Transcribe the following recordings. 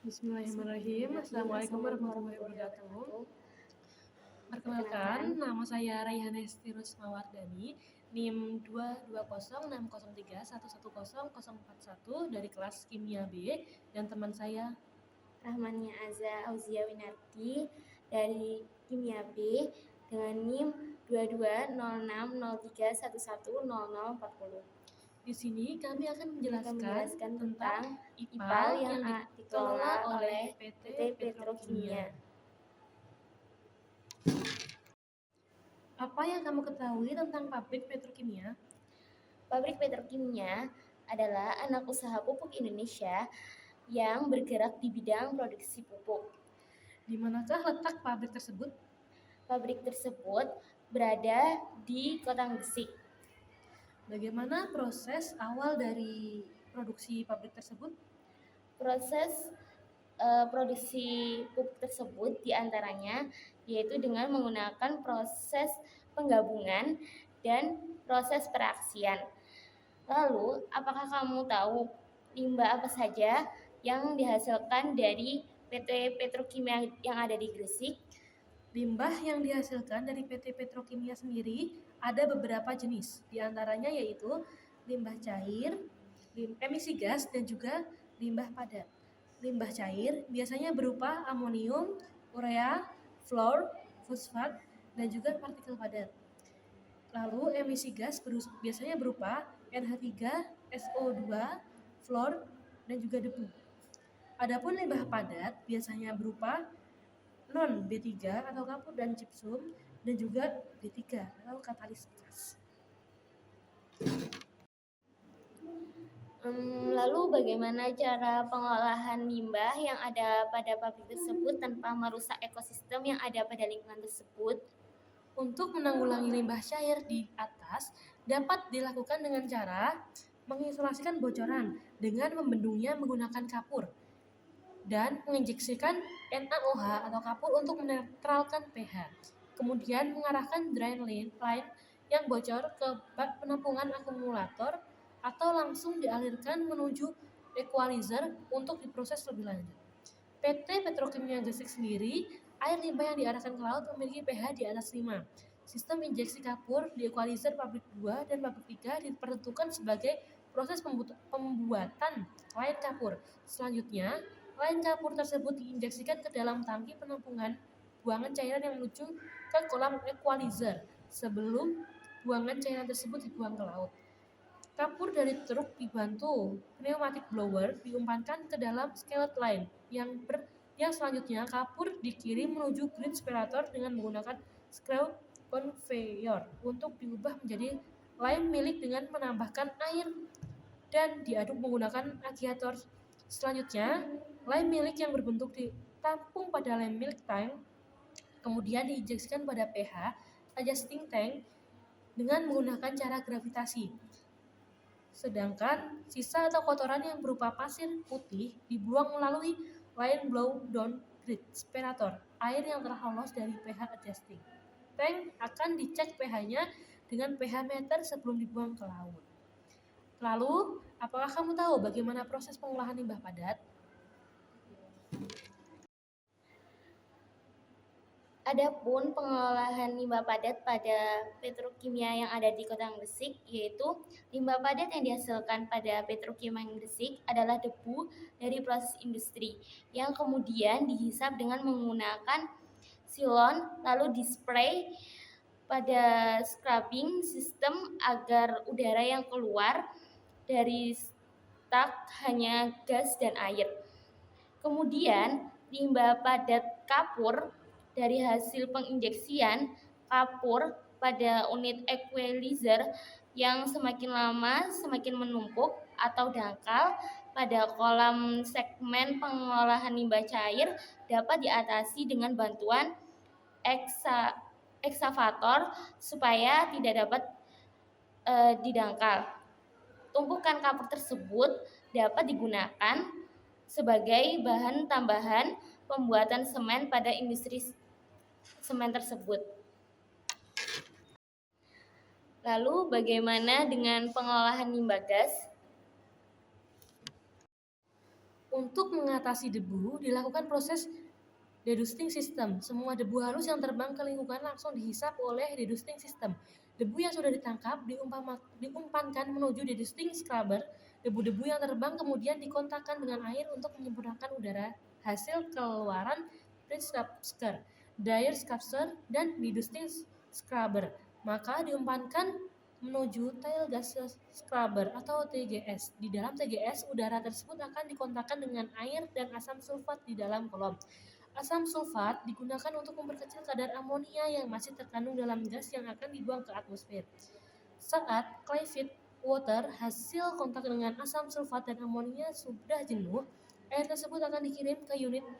Bismillahirrahmanirrahim. Assalamualaikum warahmatullahi wabarakatuh. Perkenalkan, nama saya Raihan Estirus Mawardani, NIM 22060311041 dari kelas Kimia B, dan teman saya Rahmania Aza Auzia Winarti dari Kimia B dengan NIM 220603110040. Di sini kami akan menjelaskan tentang IPAL yang dikelola oleh PT Petrokimia. Apa yang kamu ketahui tentang pabrik petrokimia? Pabrik petrokimia adalah anak usaha pupuk Indonesia yang bergerak di bidang produksi pupuk. Di manakah letak pabrik tersebut? Pabrik tersebut berada di Kota Gresik. Bagaimana proses awal dari produksi pabrik tersebut? Proses produksi pupuk tersebut diantaranya yaitu dengan menggunakan proses penggabungan dan proses peraksian. Lalu, apakah kamu tahu limbah apa saja yang dihasilkan dari PT Petrokimia yang ada di Gresik? Limbah yang dihasilkan dari PT Petrokimia sendiri ada beberapa jenis, diantaranya yaitu limbah cair, emisi gas, dan juga limbah padat. Limbah cair biasanya berupa amonium, urea, fluor, fosfat, dan juga partikel padat. Lalu emisi gas biasanya berupa NH3, SO2, fluor, dan juga debu. Adapun limbah padat biasanya berupa non B3 atau kapur dan gypsum, dan juga B3 atau katalis gas. Lalu bagaimana cara pengolahan limbah yang ada pada pabrik tersebut tanpa merusak ekosistem yang ada pada lingkungan tersebut? Untuk menanggulangi limbah cair di atas dapat dilakukan dengan cara mengisolasikan bocoran dengan membendungnya menggunakan kapur dan menginjeksikan NaOH atau kapur untuk menetralkan pH. Kemudian mengarahkan drain line yang bocor ke bak penampungan akumulator atau langsung dialirkan menuju equalizer untuk diproses lebih lanjut. PT Petrokimia Gresik sendiri, air limbah yang diarahkan ke laut memiliki pH di atas 5. Sistem injeksi kapur di equalizer pabrik 2 dan pabrik 3 dipertentukan sebagai proses pembuatan lain kapur. Selanjutnya, lain kapur tersebut diinjeksikan ke dalam tangki penampungan buangan cairan yang menuju ke kolam equalizer sebelum buangan cairan tersebut dibuang ke laut. Kapur dari truk dibantu pneumatic blower diumpankan ke dalam skillet line yang selanjutnya kapur dikirim menuju grid separator dengan menggunakan screw conveyor untuk diubah menjadi lime milik dengan menambahkan air dan diaduk menggunakan agiator. Selanjutnya, lime milik yang berbentuk ditampung pada lime milk tank kemudian diinjeksikan pada pH adjusting tank dengan menggunakan cara gravitasi. Sedangkan sisa atau kotoran yang berupa pasir putih dibuang melalui line blow down grid separator, air yang telah lolos dari pH adjusting. Tank akan dicek pH-nya dengan pH meter sebelum dibuang ke laut. Lalu, apakah kamu tahu bagaimana proses pengolahan limbah padat? Adapun pengolahan limbah padat pada petrokimia yang ada di Kota Gresik, yaitu limbah padat yang dihasilkan pada petrokimia Gresik adalah debu dari proses industri yang kemudian dihisap dengan menggunakan silon lalu dispray pada scrubbing system agar udara yang keluar dari stak hanya gas dan air. Kemudian limbah padat kapur dari hasil penginjeksian kapur pada unit equalizer yang semakin lama semakin menumpuk atau dangkal pada kolam segmen pengolahan limbah cair dapat diatasi dengan bantuan eksavator supaya tidak dapat didangkal. Tumpukan kapur tersebut dapat digunakan sebagai bahan tambahan pembuatan semen pada industri semen tersebut. Lalu bagaimana dengan pengolahan limbah gas? Untuk mengatasi debu, dilakukan proses dedusting system. Semua debu halus yang terbang ke lingkungan langsung dihisap oleh dedusting system. Debu yang sudah ditangkap diumpankan menuju dedusting scrubber. Debu-debu yang terbang kemudian dikontakkan dengan air untuk menyempurnakan udara. Hasil keluaran Prince Capture, Dyer Capture, dan dedusting scrubber. Maka diumpankan menuju tail gas scrubber atau TGS. Di dalam TGS, udara tersebut akan dikontakkan dengan air dan asam sulfat di dalam kolom. Asam sulfat digunakan untuk memperkecil kadar amonia yang masih terkandung dalam gas yang akan dibuang ke atmosfer. Saat clarified water hasil kontak dengan asam sulfat dan amonia sudah jenuh, air tersebut akan dikirim ke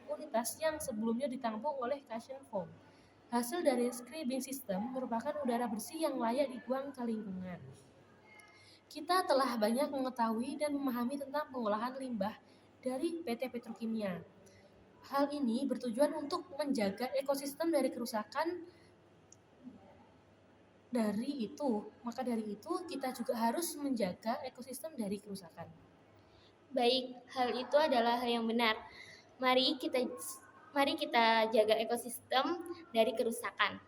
unitas yang sebelumnya ditampung oleh cushion foam. Hasil dari scrubbing system merupakan udara bersih yang layak dibuang ke lingkungan. Kita telah banyak mengetahui dan memahami tentang pengolahan limbah dari PT Petrokimia. Hal ini bertujuan untuk menjaga ekosistem dari kerusakan. Maka dari itu kita juga harus menjaga ekosistem dari kerusakan. Baik, hal itu adalah hal yang benar. Mari kita jaga ekosistem dari kerusakan.